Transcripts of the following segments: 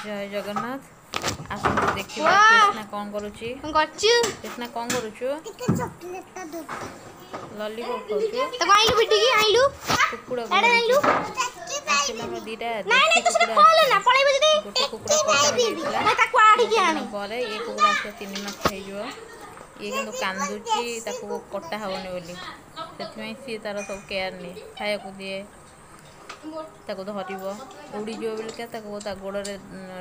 जय जगन्नाथ आसନ୍ତୁ ଦେଖିବା कृष्णा कौन करूची कृष्णा कौन करूछु लॉलीपॉप खाउछु तो आइलु बिटी की आइलु कुकुड़ा एडे आइलु एक्चुअली हम दीटा नहीं नहीं तो सेटा कहले ना पळाइबो जदी गोटे कुकुड़ा कटा होइଥିଲା मैं ताको आडी की आनी परे ये कुकुड़ा आसे 3 मास થઈ जिवो ये किंतु कांदुची ताको कटा हवनी बोली सेति सी तार सब केयर नि खाया को दिए ताको धरिबो उड़ी जो बोलका ताको ता गोड़े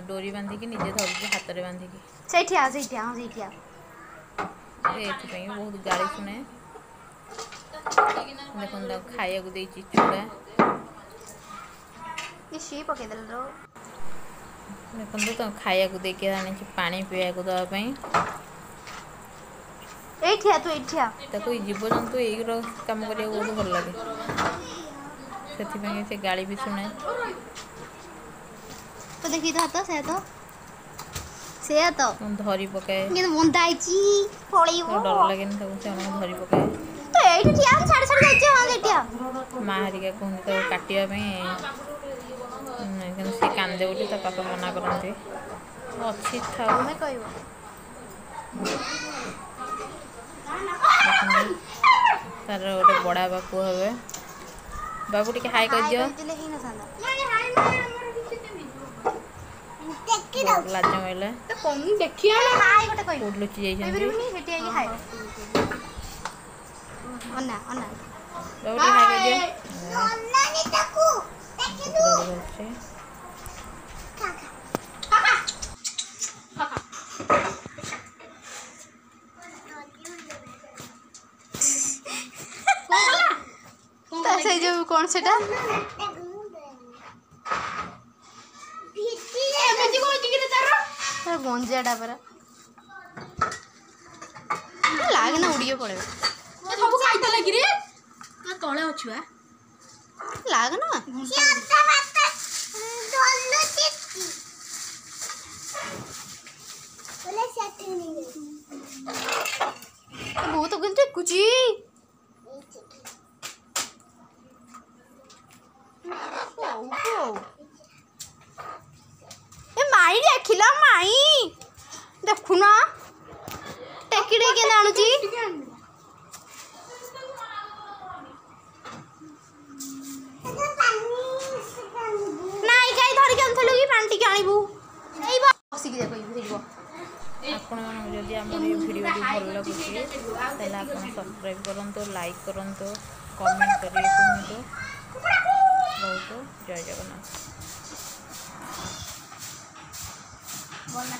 डोरी बांधी की निजे धरु हाथ रे बांधी की सेठिया एथि बहुत गाड़ी सुने देखो खाया को देची चूड़ा ये शी पके दल रो देखो तो खाया को देके आने पानी पिया को दवा पई एठिया ताको जीव जंतु एई रो काम करे बहुत भल लागे से गाड़ी भी सुने तो देखी तो धरी पकाए ये बंदा आइची पळेइबो डर लागे न ताको से धरी पकाए तो एठी ठिया साड़ी साड़ी जाइचे हां एठिया माँ हरिका कहते तो काटिया से कांदे बोली ता पापा मना करते अच्छी था मैं कहबो तार गोटे बड़ा बापू हे बाबू टिके हाई कर दियो लाज माइले तो कौन देखिया ना हाय गोटे कहबो कोड लुचि जाई छन हेटी आई हाय अन्ना बाबू टिके हाई कर दियो अन्ना नि ताकू देखि से जो कौन सेटा गंजाटा परा लागे ना उड़ियो पड़े सब खाइता लागी रे आ तळे अछुआ लागे ना बहुत गंजे कुछ माई देखिला माई देखु ना टेकी टेकी आनुची नाई काई धरि के आनथलु की पानी टिके आनिबु एई बसी के देखो देखो आपण मन जदि हमर ये वीडियो भल लागुची तले आपण सब्सक्राइब करंतो लाइक करंतो कमेंट करिए कहंतो बहुत जय जगन्नाथ बोलना